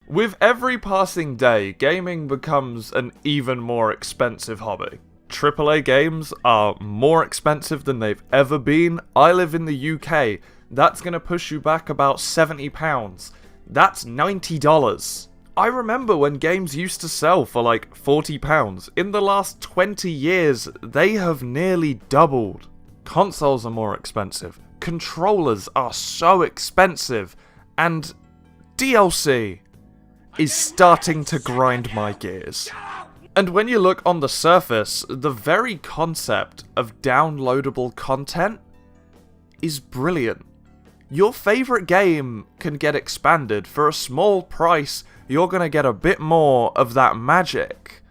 With every passing day, gaming becomes an even more expensive hobby. AAA games are more expensive than they've ever been. I live in the UK. That's gonna push you back about £70. That's $90. I remember when games used to sell for like £40. In the last 20 years, they have nearly doubled. Consoles are more expensive. Controllers are so expensive. And DLC is starting to grind my gears. And when you look on the surface, the very concept of downloadable content is brilliant. Your favorite game can get expanded. For a small price, you're gonna get a bit more of that magic.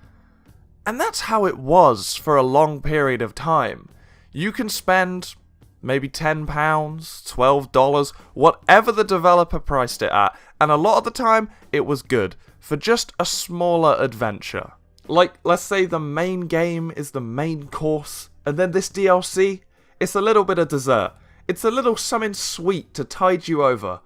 And that's how it was for a long period of time. You can spend maybe £10, $12, whatever the developer priced it at, and a lot of the time, it was good, for just a smaller adventure. Like, let's say the main game is the main course, and then this DLC, it's a little bit of dessert. It's a little something sweet to tide you over.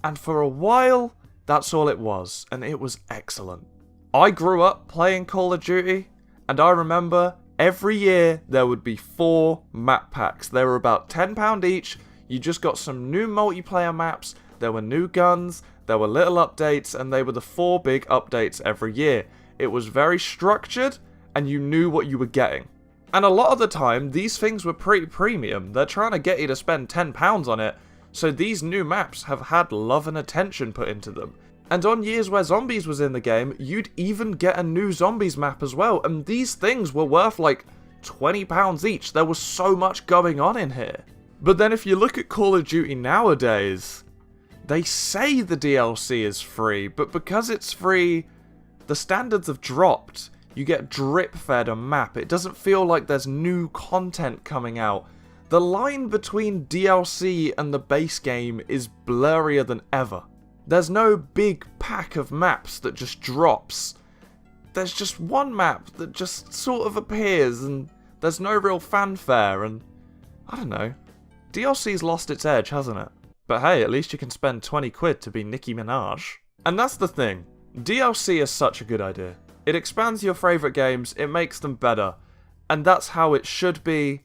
And for a while, that's all it was, and it was excellent. I grew up playing Call of Duty, and I remember every year there would be 4 map packs. They were about £10 each. You just got some new multiplayer maps, there were new guns, there were little updates, and they were the 4 big updates every year. It was very structured, and you knew what you were getting. And a lot of the time, these things were pretty premium. They're trying to get you to spend £10 on it, so these new maps have had love and attention put into them. And on years where Zombies was in the game, you'd even get a new Zombies map as well, and these things were worth like £20 each. There was so much going on in here. But then if you look at Call of Duty nowadays, they say the DLC is free, but because it's free, the standards have dropped. You get drip-fed a map. It doesn't feel like there's new content coming out. The line between DLC and the base game is blurrier than ever. There's no big pack of maps that just drops. There's just one map that just sort of appears, and there's no real fanfare, and I don't know. DLC's lost its edge, hasn't it? But hey, at least you can spend 20 quid to be Nicki Minaj. And that's the thing. DLC is such a good idea. It expands your favourite games, it makes them better, and that's how it should be,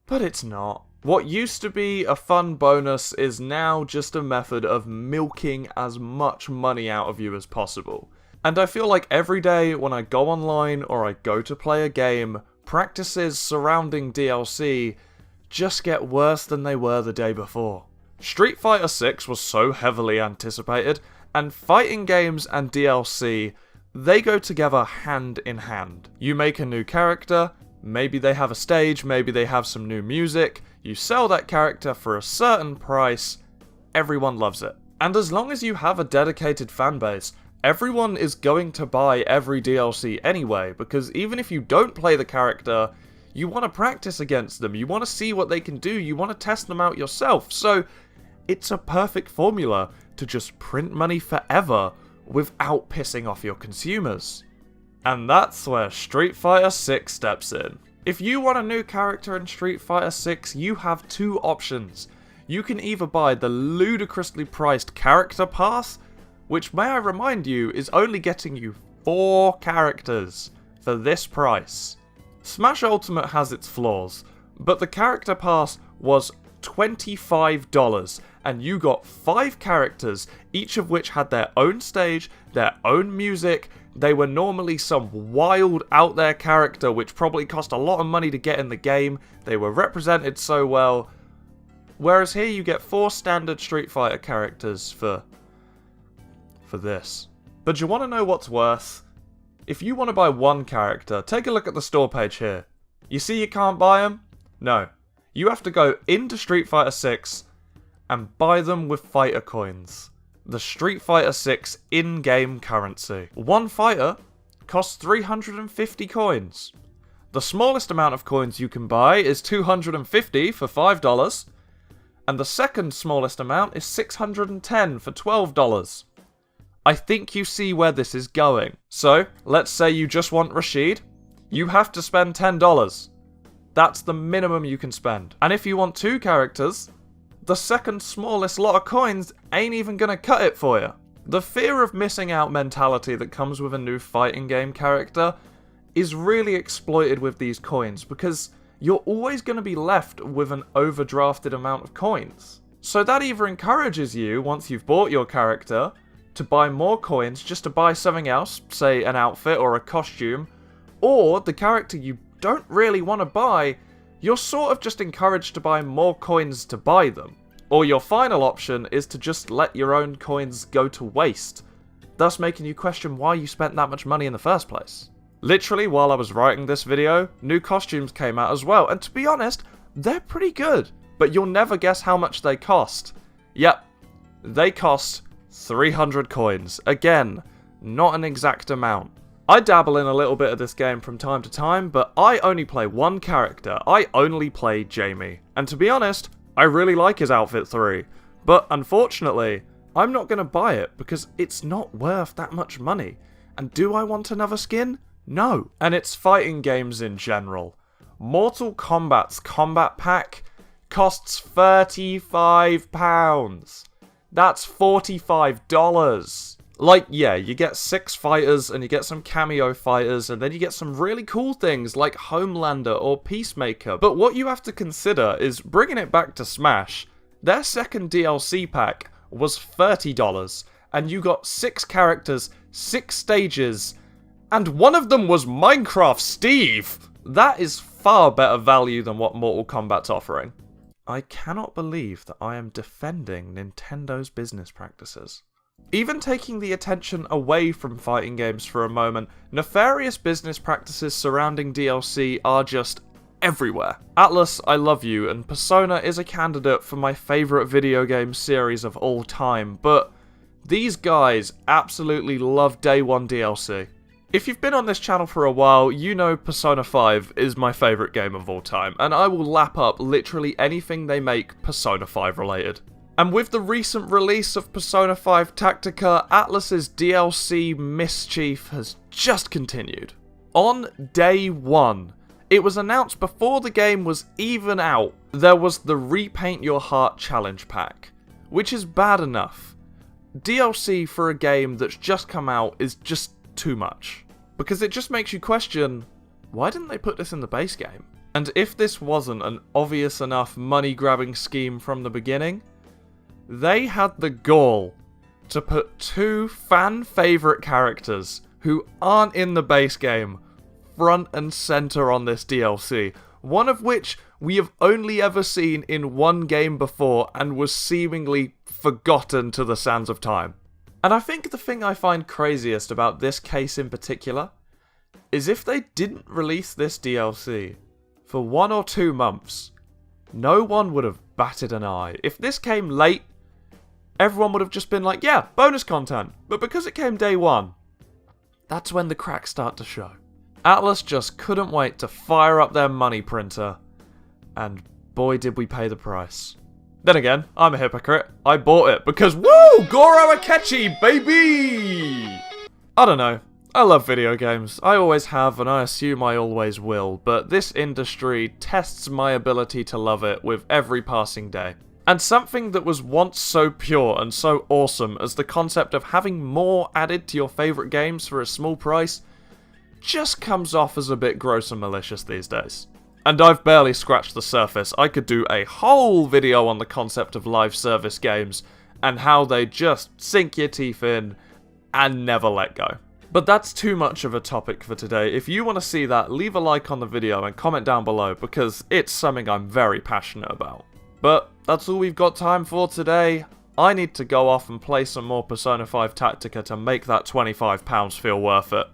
but it's not. What used to be a fun bonus is now just a method of milking as much money out of you as possible. And I feel like every day when I go online or I go to play a game, practices surrounding DLC just get worse than they were the day before. Street Fighter 6 was so heavily anticipated, and fighting games and DLC, they go together hand in hand. You make a new character, maybe they have a stage, maybe they have some new music, you sell that character for a certain price, everyone loves it. And as long as you have a dedicated fanbase, everyone is going to buy every DLC anyway, because even if you don't play the character, you want to practice against them, you want to see what they can do, you want to test them out yourself, so it's a perfect formula to just print money forever without pissing off your consumers. And that's where Street Fighter 6 steps in. If you want a new character in Street Fighter 6, you have 2 options. You can either buy the ludicrously priced character pass, which, may I remind you, is only getting you 4 characters for this price. Smash Ultimate has its flaws, but the character pass was $25, and you got 5 characters, each of which had their own stage, their own music. They were normally some wild out there character which probably cost a lot of money to get in the game. They were represented so well. Whereas here you get 4 standard Street Fighter characters for this. But you want to know what's worse? If you want to buy one character, take a look at the store page here. You see you can't buy them? No. You have to go into Street Fighter 6 and buy them with fighter coins. The Street Fighter 6 in-game currency. One fighter costs 350 coins. The smallest amount of coins you can buy is 250 for $5, and the second smallest amount is 610 for $12. I think you see where this is going. So, let's say you just want Rashid. You have to spend $10. That's the minimum you can spend. And if you want 2 characters, the second smallest lot of coins ain't even gonna cut it for you. The fear of missing out mentality that comes with a new fighting game character is really exploited with these coins, because you're always going to be left with an overdrafted amount of coins. So that either encourages you, once you've bought your character, to buy more coins just to buy something else, say an outfit or a costume, or the character you don't really want to buy, you're sort of just encouraged to buy more coins to buy them. Or your final option is to just let your own coins go to waste, thus making you question why you spent that much money in the first place. Literally, while I was writing this video, new costumes came out as well, and to be honest, they're pretty good, but you'll never guess how much they cost. Yep, they cost 300 coins. Again, not an exact amount. I dabble in a little bit of this game from time to time, but I only play one character. I only play Jamie. And to be honest, I really like his outfit 3. But unfortunately, I'm not going to buy it because it's not worth that much money. And do I want another skin? No. And it's fighting games in general. Mortal Kombat's combat pack costs £35. That's $45. Like, yeah, you get 6 fighters, and you get some cameo fighters, and then you get some really cool things like Homelander or Peacemaker. But what you have to consider is, bringing it back to Smash, their second DLC pack was $30, and you got 6 characters, 6 stages, and one of them was Minecraft Steve! That is far better value than what Mortal Kombat's offering. I cannot believe that I am defending Nintendo's business practices. Even taking the attention away from fighting games for a moment, nefarious business practices surrounding DLC are just everywhere. Atlus, I love you, and Persona is a candidate for my favourite video game series of all time, but these guys absolutely love Day 1 DLC. If you've been on this channel for a while, you know Persona 5 is my favourite game of all time, and I will lap up literally anything they make Persona 5 related. And with the recent release of Persona 5 Tactica, Atlus's DLC mischief has just continued. On day 1, it was announced before the game was even out, there was the Repaint Your Heart Challenge Pack, which is bad enough. DLC for a game that's just come out is just too much, because it just makes you question, why didn't they put this in the base game? And if this wasn't an obvious enough money-grabbing scheme from the beginning, they had the gall to put 2 fan-favourite characters who aren't in the base game front and centre on this DLC, one of which we have only ever seen in one game before and was seemingly forgotten to the sands of time. And I think the thing I find craziest about this case in particular is if they didn't release this DLC for 1 or 2 months, no one would have batted an eye. If this came late, everyone would have just been like, yeah, bonus content. But because it came day 1, that's when the cracks start to show. Atlus just couldn't wait to fire up their money printer, and boy did we pay the price. Then again, I'm a hypocrite. I bought it because, woo! Goro Akechi, baby! I don't know. I love video games. I always have, and I assume I always will, but this industry tests my ability to love it with every passing day. And something that was once so pure and so awesome as the concept of having more added to your favourite games for a small price just comes off as a bit gross and malicious these days. And I've barely scratched the surface. I could do a whole video on the concept of live service games and how they just sink your teeth in and never let go. But that's too much of a topic for today. If you want to see that, leave a like on the video and comment down below because it's something I'm very passionate about. But that's all we've got time for today. I need to go off and play some more Persona 5 Tactica to make that £25 feel worth it.